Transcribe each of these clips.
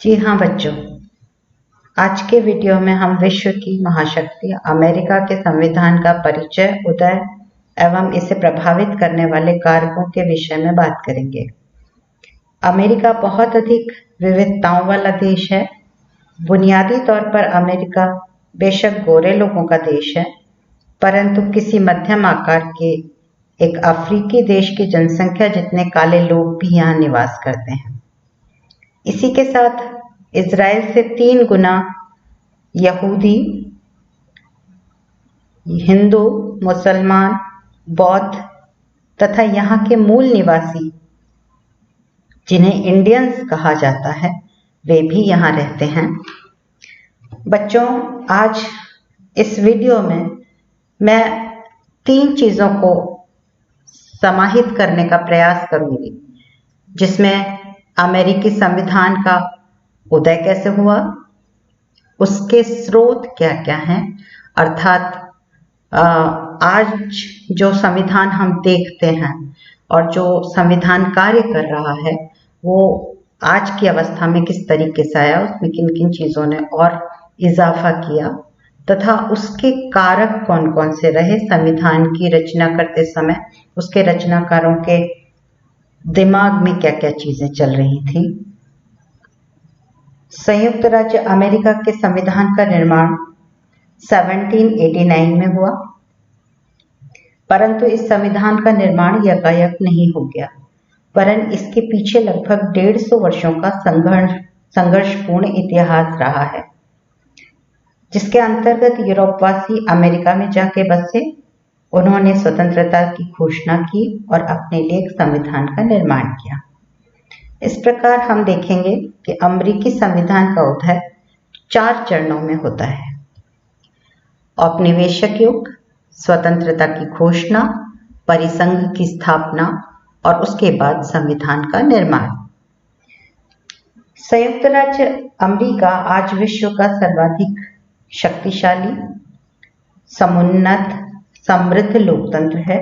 जी हाँ बच्चों, आज के वीडियो में हम विश्व की महाशक्ति अमेरिका के संविधान का परिचय, उदय एवं इसे प्रभावित करने वाले कारकों के विषय में बात करेंगे। अमेरिका बहुत अधिक विविधताओं वाला देश है। बुनियादी तौर पर अमेरिका बेशक गोरे लोगों का देश है, परंतु किसी मध्यम आकार के एक अफ्रीकी देश की जनसंख्या जितने काले लोग भी यहाँ निवास करते हैं। इसी के साथ इज़राइल से 3 गुना यहूदी, हिंदू, मुसलमान, बौद्ध तथा यहाँ के मूल निवासी जिन्हें इंडियंस कहा जाता है, वे भी यहाँ रहते हैं। बच्चों, आज इस वीडियो में मैं 3 चीज़ों को समाहित करने का प्रयास करूंगी, जिसमें अमेरिकी संविधान का उदय कैसे हुआ, उसके स्रोत क्या क्या हैं, अर्थात आज जो संविधान हम देखते हैं और जो संविधान कार्य कर रहा है वो आज की अवस्था में किस तरीके से आया, उसमें किन किन चीज़ों ने और इजाफा किया तथा उसके कारक कौन कौन से रहे संविधान की रचना करते समय, उसके रचनाकारों के दिमाग में क्या क्या चीजें चल रही थी। संयुक्त राज्य अमेरिका के संविधान का निर्माण 1789 में हुआ, परंतु इस संविधान का निर्माण यकायक नहीं हो गया, वरन इसके पीछे लगभग 150 वर्षों का संघर्षपूर्ण इतिहास रहा है, जिसके अंतर्गत यूरोपवासी अमेरिका में जाके बसे। उन्होंने स्वतंत्रता की घोषणा की और अपने लिए एक संविधान का निर्माण किया। इस प्रकार हम देखेंगे कि अमेरिकी संविधान का उदय 4 चरणों में होता है: औपनिवेशिक युग, स्वतंत्रता की घोषणा, परिसंघ की स्थापना और उसके बाद संविधान का निर्माण। संयुक्त राज्य अमेरिका आज विश्व का सर्वाधिक शक्तिशाली, समुन्नत, समृद्ध लोकतंत्र है,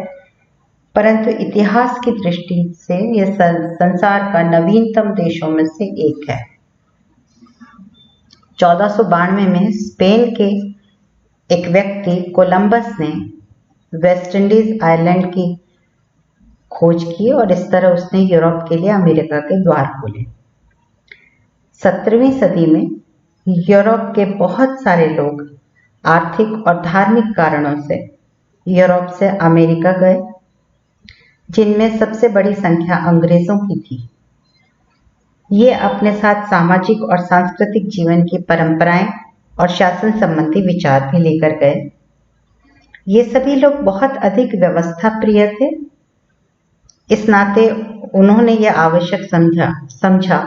परंतु इतिहास की दृष्टि से यह संसार का नवीनतम देशों में से एक है। 1492 में स्पेन के एक व्यक्ति कोलंबस ने वेस्ट इंडीज आइलैंड की खोज की और इस तरह उसने यूरोप के लिए अमेरिका के द्वार खोले। 17वीं सदी में यूरोप के बहुत सारे लोग आर्थिक और धार्मिक कारणों से यूरोप से अमेरिका गए, जिनमें सबसे बड़ी संख्या अंग्रेजों की थी। ये अपने साथ सामाजिक और सांस्कृतिक जीवन की परंपराएं और शासन संबंधी विचार भी लेकर गए। ये सभी लोग बहुत अधिक व्यवस्था प्रिय थे। इस नाते उन्होंने यह आवश्यक समझा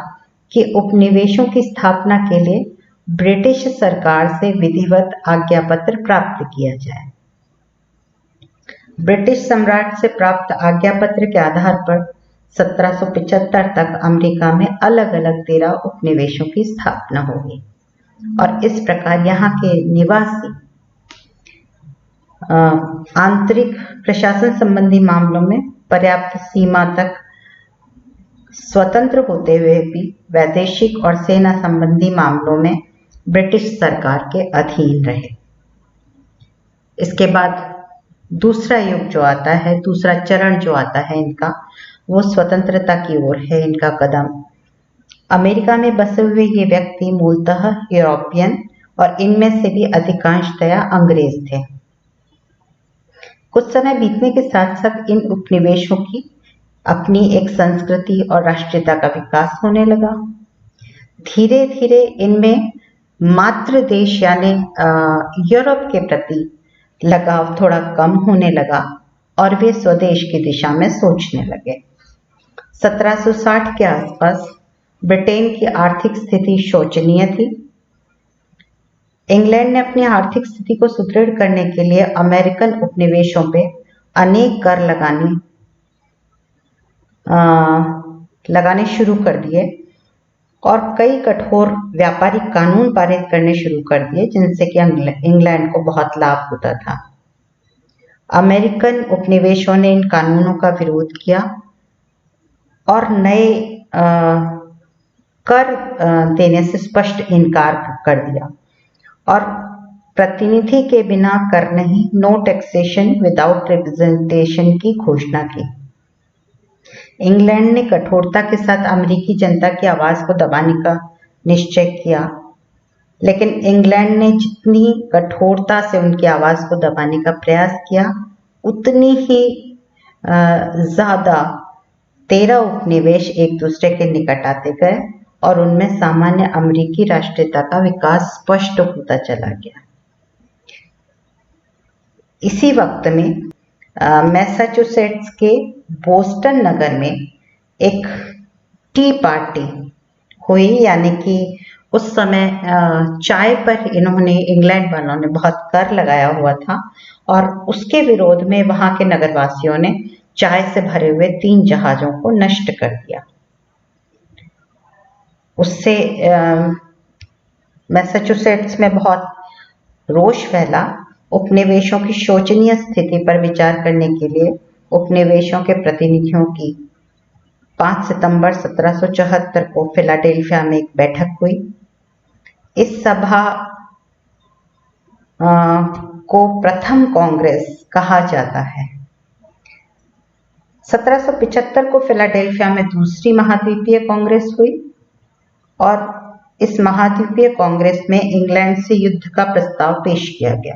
कि उपनिवेशों की स्थापना के लिए ब्रिटिश सरकार से विधिवत आज्ञापत्र प्राप्त किया जाए। ब्रिटिश सम्राट से प्राप्त आज्ञापत्र के आधार पर 1775 तक अमेरिका में अलग अलग 13 उपनिवेशों की स्थापना होगी और इस प्रकार यहाँ के निवासी आंतरिक प्रशासन संबंधी मामलों में पर्याप्त सीमा तक स्वतंत्र होते हुए भी वैदेशिक और सेना संबंधी मामलों में ब्रिटिश सरकार के अधीन रहे। इसके बाद दूसरा युग जो आता है, दूसरा चरण जो आता है इनका, वो स्वतंत्रता की ओर है इनका कदम। अमेरिका में बसे हुए ये व्यक्ति मूलतः यूरोपियन और इनमें से भी अधिकांशतया अंग्रेज थे। कुछ समय बीतने के साथ साथ इन उपनिवेशों की अपनी एक संस्कृति और राष्ट्रीयता का विकास होने लगा। धीरे धीरे इनमें मातृ देश यानी यूरोप के प्रति लगाव थोड़ा कम होने लगा और वे स्वदेश की दिशा में सोचने लगे। 1760 के आसपास ब्रिटेन की आर्थिक स्थिति शोचनीय थी। इंग्लैंड ने अपनी आर्थिक स्थिति को सुदृढ़ करने के लिए अमेरिकन उपनिवेशों पे अनेक कर लगाने शुरू कर दिए और कई कठोर व्यापारिक कानून पारित करने शुरू कर दिए, जिनसे कि इंग्लैंड को बहुत लाभ होता था। अमेरिकन उपनिवेशों ने इन कानूनों का विरोध किया और नए कर देने से स्पष्ट इनकार कर दिया और प्रतिनिधि के बिना कर नहीं, नो टैक्सेशन विदाउट रिप्रेजेंटेशन की घोषणा की। इंग्लैंड ने कठोरता के साथ अमेरिकी जनता की आवाज को दबाने का निश्चय किया, लेकिन इंग्लैंड ने जितनी कठोरता से उनकी आवाज को दबाने का प्रयास किया, उतनी ही ज्यादा 13 उपनिवेश एक दूसरे के निकट आते गए और उनमें सामान्य अमेरिकी राष्ट्रीयता का विकास स्पष्ट होता चला गया। इसी वक्त में मैसाचुसेट्स के बोस्टन नगर में एक टी पार्टी हुई, यानी कि उस समय चाय पर इन्होंने, इंग्लैंड वालों ने बहुत कर लगाया हुआ था और उसके विरोध में वहां के नगरवासियों ने चाय से भरे हुए 3 जहाजों को नष्ट कर दिया। उससे मैसाचुसेट्स में बहुत रोष फैला। उपनिवेशों की शोचनीय स्थिति पर विचार करने के लिए उपनिवेशों के प्रतिनिधियों की 5 सितंबर 1774 को फिलाडेल्फिया में एक बैठक हुई। इस सभा को प्रथम कांग्रेस कहा जाता है। 1775 को फिलाडेल्फिया में दूसरी महाद्वीपीय कांग्रेस हुई और इस महाद्वीपीय कांग्रेस में इंग्लैंड से युद्ध का प्रस्ताव पेश किया गया,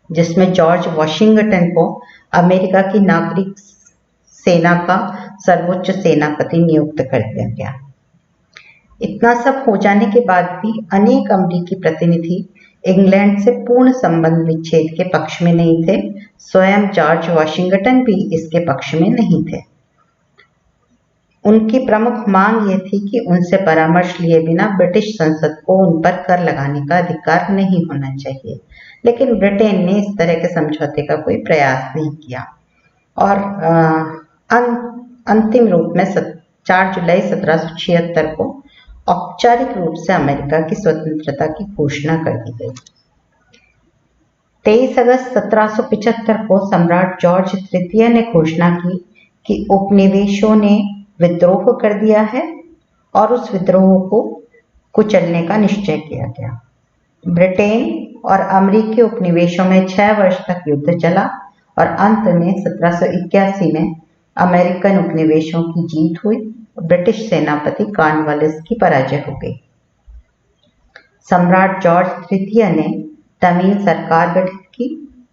जिसमें जॉर्ज वॉशिंगटन को अमेरिका की नागरिक सेना का सर्वोच्च सेनापति नियुक्त कर दिया गया। इतना सब हो जाने के बाद भी अनेक अमेरिकी प्रतिनिधि इंग्लैंड से पूर्ण संबंध विच्छेद के पक्ष में नहीं थे। स्वयं जॉर्ज वॉशिंगटन भी इसके पक्ष में नहीं थे। उनकी प्रमुख मांग ये थी कि उनसे परामर्श लिए बिना ब्रिटिश संसद को उन पर कर लगाने का अधिकार नहीं होना चाहिए, लेकिन ब्रिटेन ने इस तरह के समझौते का कोई प्रयास नहीं किया और अंतिम रूप में 4 जुलाई 1776 को औपचारिक रूप से अमेरिका की स्वतंत्रता की घोषणा कर दी गई। 23 अगस्त 1775 को सम्राट जॉर्ज तृतीय ने घोषणा की कि उपनिवेशों ने विद्रोह कर दिया है और उस विद्रोह को कुचलने का निश्चय किया गया। ब्रिटेन और अमेरिकी उपनिवेशों में 6 वर्ष तक युद्ध चला और अंत में 1781 में अमेरिकन उपनिवेशों की जीत हुई। ब्रिटिश सेनापति कॉर्नवालिस की पराजय हो गई। सम्राट जॉर्ज तृतीय ने तमिल सरकार गठित की,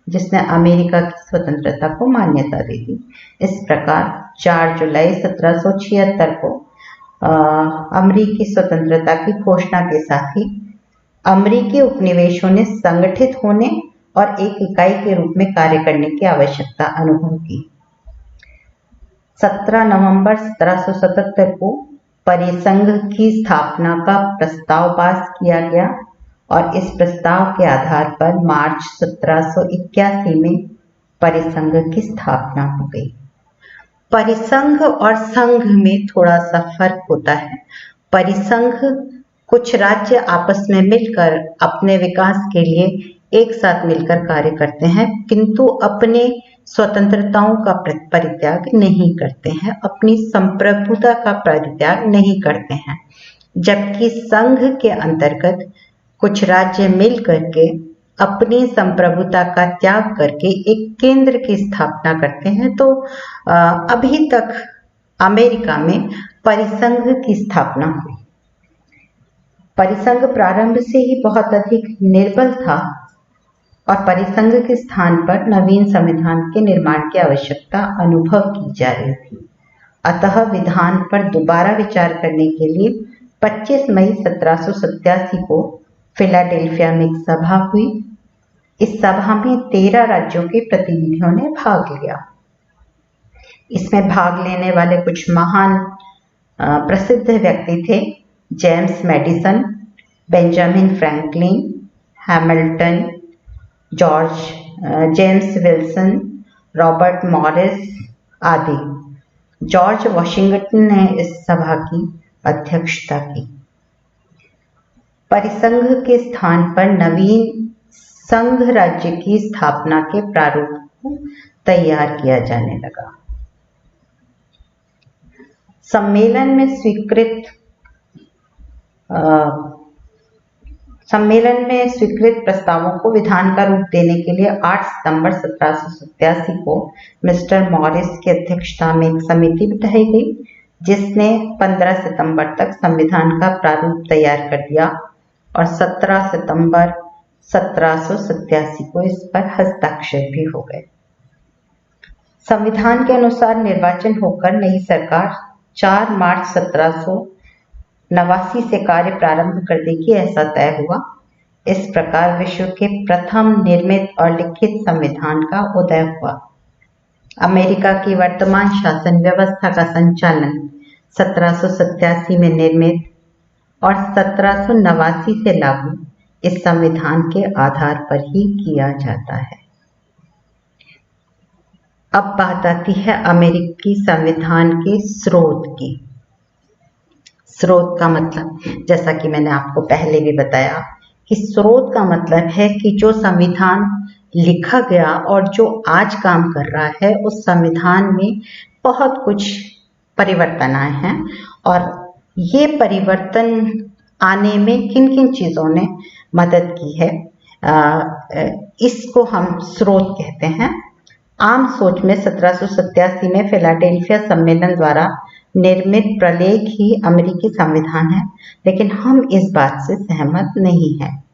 जिसने अमेरिका की स्वतंत्रता को मान्यता दे दी। इस प्रकार 4 जुलाई 1776 को अमेरिकी स्वतंत्रता की घोषणा के साथ ही अमेरिकी उपनिवेशों ने संगठित होने और एक इकाई के रूप में कार्य करने की आवश्यकता अनुभव की। 17 नवंबर 1777 को परिसंघ की स्थापना का प्रस्ताव पास किया गया और इस प्रस्ताव के आधार पर मार्च 1781 में परिसंघ की स्थापना हो गई। परिसंघ और संघ में थोड़ा सा फर्क होता है। परिसंघ कुछ राज्य आपस में मिलकर अपने विकास के लिए एक साथ मिलकर कार्य करते हैं, किंतु अपने स्वतंत्रताओं का परित्याग नहीं करते हैं, अपनी संप्रभुता का परित्याग नहीं करते हैं। जबकि संघ के अंतर्गत कुछ राज्य मिल करके अपनी संप्रभुता का त्याग करके एक केंद्र की स्थापना करते हैं। तो अभी तक अमेरिका में परिसंघ की स्थापना हुई। परिसंघ प्रारंभ से ही बहुत अधिक निर्बल था और परिसंघ के स्थान पर नवीन संविधान के निर्माण की आवश्यकता अनुभव की जा रही थी। अतः विधान पर दोबारा विचार करने के लिए 25 मई 1787 को फिलाडेल्फिया में एक सभा हुई। इस सभा में 13 राज्यों के प्रतिनिधियों ने भाग लिया। इसमें भाग लेने वाले कुछ महान प्रसिद्ध व्यक्ति थे: James Madison, Benjamin Franklin, Hamilton, James Wilson, Robert Morris आदि। जॉर्ज वॉशिंगटन ने इस सभा की अध्यक्षता की। परिसंघ के स्थान पर नवीन संघ राज्य की स्थापना के प्रारूप को तैयार किया जाने लगा। सम्मेलन में स्वीकृत सम्मेलन में स्वीकृत प्रस्तावों को विधान का रूप देने के लिए 8 सितंबर 1787 को मिस्टर मॉरिस की अध्यक्षता में एक समिति बिठाई गई, जिसने 15 सितंबर तक संविधान का प्रारूप तैयार कर दिया और 17 सितंबर 1787 को इस पर हस्ताक्षर भी हो गए। संविधान के अनुसार निर्वाचन होकर नई सरकार 4 मार्च 1789 से कार्य प्रारंभ कर देगी, ऐसा तय हुआ। इस प्रकार विश्व के प्रथम निर्मित और लिखित संविधान का उदय हुआ। अमेरिका की वर्तमान शासन व्यवस्था का संचालन 1787 में निर्मित और 1789 से लागू इस संविधान के आधार पर ही किया जाता है। अब बात आती है अमेरिकी संविधान के स्रोत की। स्रोत का मतलब, जैसा कि मैंने आपको पहले भी बताया, कि स्रोत का मतलब है कि जो संविधान लिखा गया और जो आज काम कर रहा है, उस संविधान में बहुत कुछ परिवर्तन आए हैं और ये परिवर्तन आने में किन किन चीज़ों ने मदद की है, इसको हम स्रोत कहते हैं। आम सोच में 1787 में फिलाडेल्फिया सम्मेलन द्वारा निर्मित प्रलेख ही अमेरिकी संविधान है, लेकिन हम इस बात से सहमत नहीं हैं।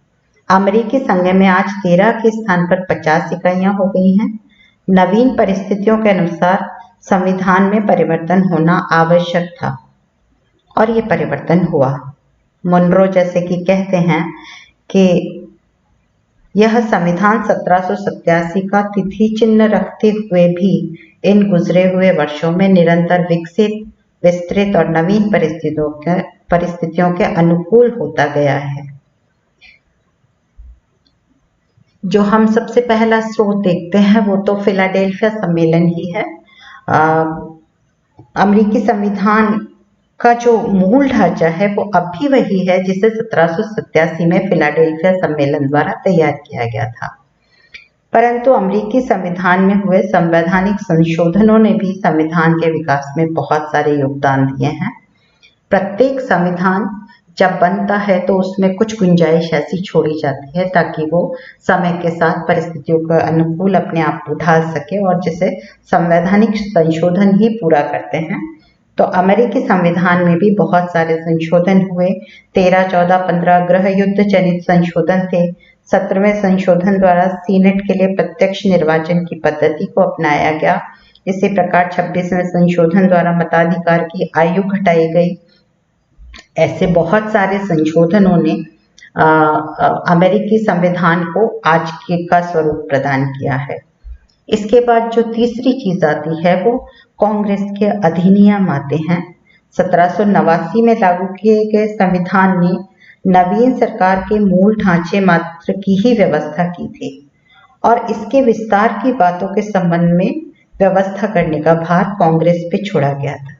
अमेरिकी संघ में आज 13 के स्थान पर 50 इकाइयां हो गई हैं। नवीन परिस्थितियों के अनुसार संविधान में परिवर्तन होना आवश्यक था और ये परिवर्तन हुआ। मुनरो जैसे कि कहते हैं कि यह संविधान 1787 का तिथि चिन्ह रखते हुए भी इन गुजरे हुए वर्षों में निरंतर विकसित, विस्तृत और नवीन परिस्थितियों के अनुकूल होता गया है। जो हम सबसे पहला स्रोत देखते हैं वो तो फिलाडेल्फिया सम्मेलन ही है। अमेरिकी संविधान का जो मूल ढांचा है वो अब भी वही है जिसे 1787 में फिलाडेल्फिया सम्मेलन द्वारा तैयार किया गया था, परंतु अमेरिकी संविधान में हुए संवैधानिक संशोधनों ने भी संविधान के विकास में बहुत सारे योगदान दिए हैं। प्रत्येक संविधान जब बनता है तो उसमें कुछ गुंजाइश ऐसी छोड़ी जाती है ताकि वो समय के साथ परिस्थितियों के अनुकूल अपने आप को ढाल सके और जिसे संवैधानिक संशोधन ही पूरा करते हैं। तो अमेरिकी संविधान में भी बहुत सारे संशोधन हुए। 13, 14, 15 गृह युद्ध जनित संशोधन थे। 17वें संशोधन द्वारा सीनेट के लिए प्रत्यक्ष निर्वाचन की पद्धति को अपनाया गया। इसी प्रकार 26वें संशोधन द्वारा मताधिकार की आयु घटाई गई। ऐसे बहुत सारे संशोधनों ने अमेरिकी संविधान को आज के का स्वरूप प्रदान किया है। इसके बाद जो तीसरी चीज आती है वो कांग्रेस के अधिनियम आते हैं। 1789 में लागू किए गए संविधान ने नवीन सरकार के मूल ढांचे मात्र की ही व्यवस्था की थी और इसके विस्तार की बातों के संबंध में व्यवस्था करने का भार कांग्रेस पे छोड़ा गया था।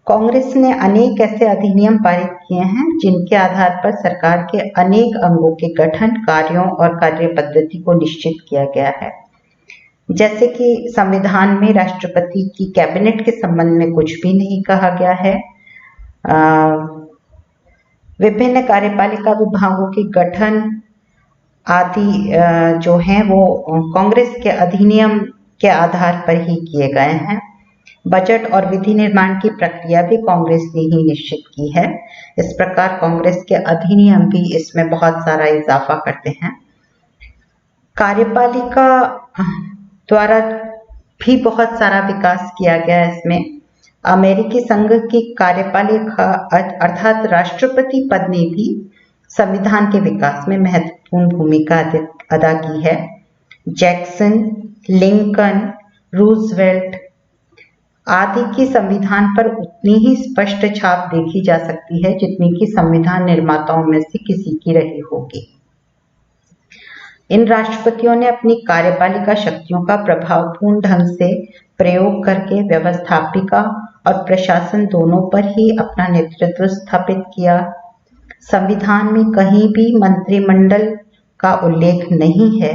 कांग्रेस ने अनेक ऐसे अधिनियम पारित किए हैं जिनके आधार पर सरकार के अनेक अंगों के गठन, कार्यों और कार्य पद्धति को निश्चित किया गया है। जैसे कि संविधान में राष्ट्रपति की कैबिनेट के संबंध में कुछ भी नहीं कहा गया है। विभिन्न कार्यपालिका विभागों के गठन आदि जो हैं वो कांग्रेस के अधिनियम के आधार पर ही किए गए हैं। बजट और विधि निर्माण की प्रक्रिया भी कांग्रेस ने ही निश्चित की है। इस प्रकार कांग्रेस के अधिनियम भी इसमें बहुत सारा इजाफा करते हैं। कार्यपालिका द्वारा भी बहुत सारा विकास किया गया है। इसमें अमेरिकी संघ की कार्यपालिका अर्थात राष्ट्रपति पद ने भी संविधान के विकास में महत्वपूर्ण भूमिका अदा की है। जैक्सन, लिंकन, रूजवेल्ट आदि की संविधान पर उतनी ही स्पष्ट छाप देखी जा सकती है जितनी कि संविधान निर्माताओं में से किसी की रही होगी। इन राष्ट्रपतियों ने अपनी कार्यपालिका शक्तियों का प्रभावपूर्ण ढंग से प्रयोग करके व्यवस्थापिका और प्रशासन दोनों पर ही अपना नेतृत्व स्थापित किया। संविधान में कहीं भी मंत्रिमंडल का उल्लेख नहीं है,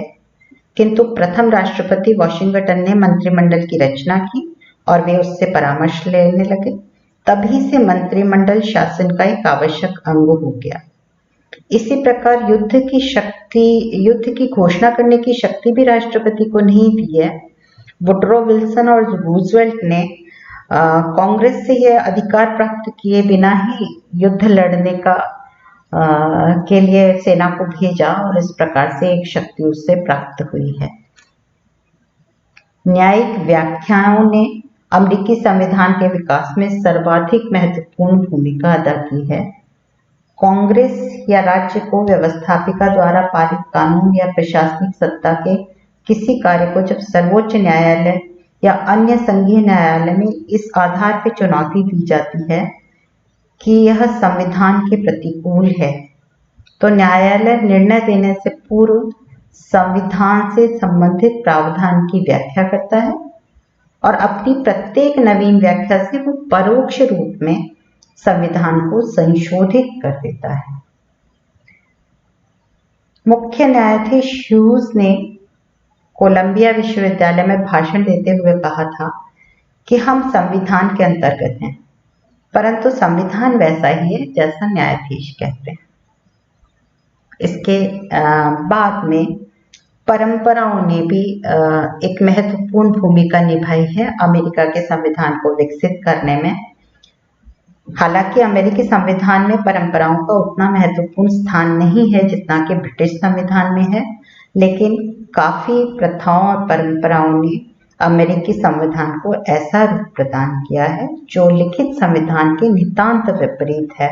किंतु प्रथम राष्ट्रपति वाशिंगटन ने मंत्रिमंडल की रचना की और वे उससे परामर्श लेने लगे। तभी से मंत्रिमंडल शासन का एक आवश्यक अंग हो गया। इसी प्रकार युद्ध की घोषणा करने की शक्ति भी राष्ट्रपति को नहीं दी है। वुडरो विल्सन और रूजवेल्ट ने कांग्रेस से यह अधिकार प्राप्त किए बिना ही युद्ध लड़ने के लिए सेना को भेजा और इस प्रकार से एक शक्ति उससे प्राप्त हुई है। न्यायिक व्याख्याओं ने अमेरिकी संविधान के विकास में सर्वाधिक महत्वपूर्ण भूमिका अदा की है। कांग्रेस या राज्य को व्यवस्थापिका द्वारा पारित कानून या प्रशासनिक सत्ता के किसी कार्य को जब सर्वोच्च न्यायालय या अन्य संघीय न्यायालय में इस आधार पर चुनौती दी जाती है कि यह संविधान के प्रतिकूल है, तो न्यायालय निर्णय देने से पूर्व संविधान से संबंधित प्रावधान की व्याख्या करता है और अपनी प्रत्येक नवीन व्याख्या से वो परोक्ष रूप में संविधान को संशोधित कर देता है। मुख्य न्यायाधीश ह्यूज ने कोलंबिया विश्वविद्यालय में भाषण देते हुए कहा था कि हम संविधान के अंतर्गत हैं, परंतु संविधान वैसा ही है जैसा न्यायाधीश कहते हैं। इसके बाद में परंपराओं ने भी एक महत्वपूर्ण भूमिका निभाई है अमेरिका के संविधान को विकसित करने में। हालांकि अमेरिकी संविधान में परंपराओं का उतना महत्वपूर्ण स्थान नहीं है जितना कि ब्रिटिश संविधान में है, लेकिन काफी प्रथाओं और परंपराओं ने अमेरिकी संविधान को ऐसा रूप प्रदान किया है जो लिखित संविधान के नितांत विपरीत है।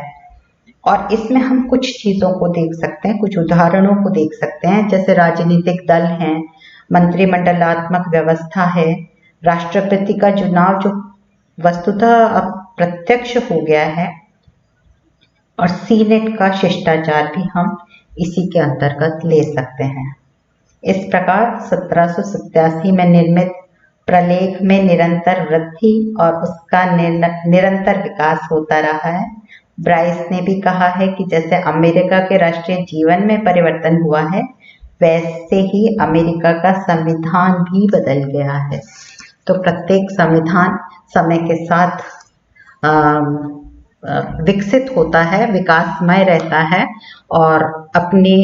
और इसमें हम कुछ चीजों को देख सकते हैं, कुछ उदाहरणों को देख सकते हैं, जैसे राजनीतिक दल हैं, मंत्रिमंडलात्मक व्यवस्था है, राष्ट्रपति का चुनाव जो वस्तुतः अब प्रत्यक्ष हो गया है, और सीनेट का शिष्टाचार भी हम इसी के अंतर्गत ले सकते हैं। इस प्रकार 1787 में निर्मित प्रलेख में निरंतर वृद्धि और उसका निरंतर विकास होता रहा है। ब्राइस ने भी कहा है कि जैसे अमेरिका के राष्ट्रीय जीवन में परिवर्तन हुआ है, वैसे ही अमेरिका का संविधान भी बदल गया है। तो प्रत्येक संविधान समय के साथ विकसित होता है, विकासमय रहता है और अपनी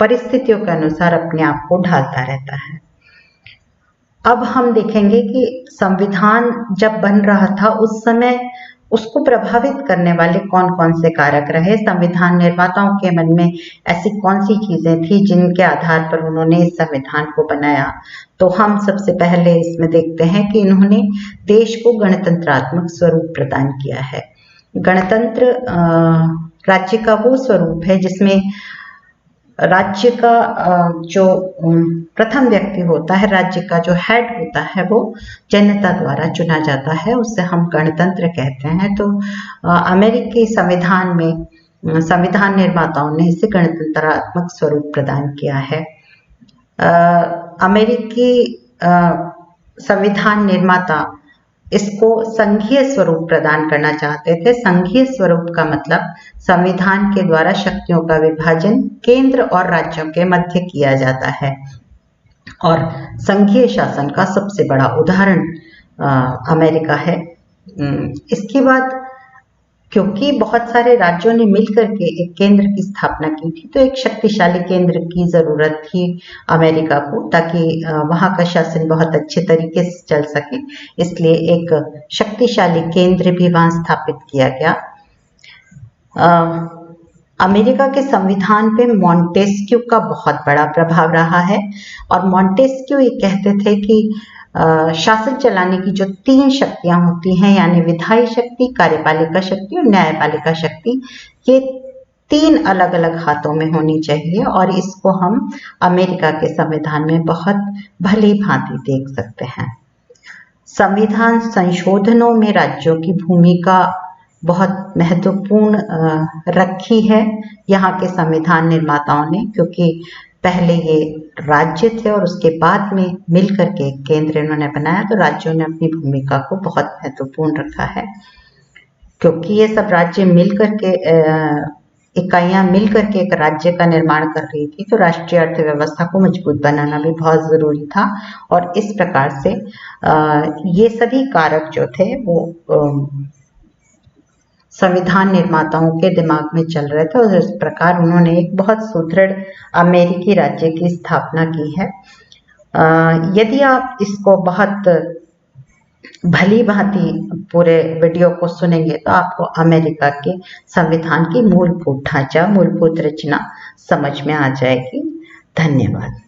परिस्थितियों के अनुसार अपने आप को ढालता रहता है। अब हम देखेंगे कि संविधान जब बन रहा था उस समय उसको प्रभावित करने वाले कौन कौन से कारक रहे। संविधान निर्माताओं के मन में ऐसी कौन सी चीजें थी जिनके आधार पर उन्होंने इस संविधान को बनाया। तो हम सबसे पहले इसमें देखते हैं कि इन्होंने देश को गणतंत्रात्मक स्वरूप प्रदान किया है। गणतंत्र राज्य का वो स्वरूप है जिसमें राज्य का जो प्रथम व्यक्ति होता है, राज्य का जो हेड होता है, वो जनता द्वारा चुना जाता है, उससे हम गणतंत्र कहते हैं। तो अमेरिकी संविधान में संविधान निर्माताओं ने इसे गणतंत्रात्मक स्वरूप प्रदान किया है। अमेरिकी संविधान निर्माता इसको संघीय स्वरूप प्रदान करना चाहते थे। संघीय स्वरूप का मतलब संविधान के द्वारा शक्तियों का विभाजन केंद्र और राज्यों के मध्य किया जाता है, और संघीय शासन का सबसे बड़ा उदाहरण अमेरिका है। इसके बाद क्योंकि बहुत सारे राज्यों ने मिलकर के एक केंद्र की स्थापना की थी, तो एक शक्तिशाली केंद्र की जरूरत थी अमेरिका को, ताकि वहां का शासन बहुत अच्छे तरीके से चल सके। इसलिए एक शक्तिशाली केंद्र भी वहां स्थापित किया गया। अमेरिका के संविधान पे मॉन्टेस्क्यू का बहुत बड़ा प्रभाव रहा है, और मॉन्टेस्क्यू ये कहते थे कि शासन चलाने की जो 3 शक्तियां होती हैं, यानी विधायी शक्ति, कार्यपालिका शक्ति और न्यायपालिका शक्ति, ये 3 अलग अलग हाथों में होनी चाहिए, और इसको हम अमेरिका के संविधान में बहुत भली भांति देख सकते हैं। संविधान संशोधनों में राज्यों की भूमिका बहुत महत्वपूर्ण रखी है यहाँ के संविधान निर्माताओं ने, क्योंकि पहले ये राज्य थे और उसके बाद में मिलकर के केंद्र इन्होंने बनाया, तो राज्यों ने अपनी भूमिका को बहुत महत्वपूर्ण रखा है। क्योंकि ये सब राज्य मिलकर के इकाइयां मिलकर के एक राज्य का निर्माण कर रही थी, तो राष्ट्रीय अर्थव्यवस्था को मजबूत बनाना भी बहुत जरूरी था। और इस प्रकार से ये सभी कारक जो थे वो संविधान निर्माताओं के दिमाग में चल रहे थे और इस प्रकार उन्होंने एक बहुत सुदृढ़ अमेरिकी राज्य की स्थापना की है। यदि आप इसको बहुत भली भांति पूरे वीडियो को सुनेंगे तो आपको अमेरिका के संविधान की मूलभूत ढांचा, मूलभूत रचना समझ में आ जाएगी। धन्यवाद।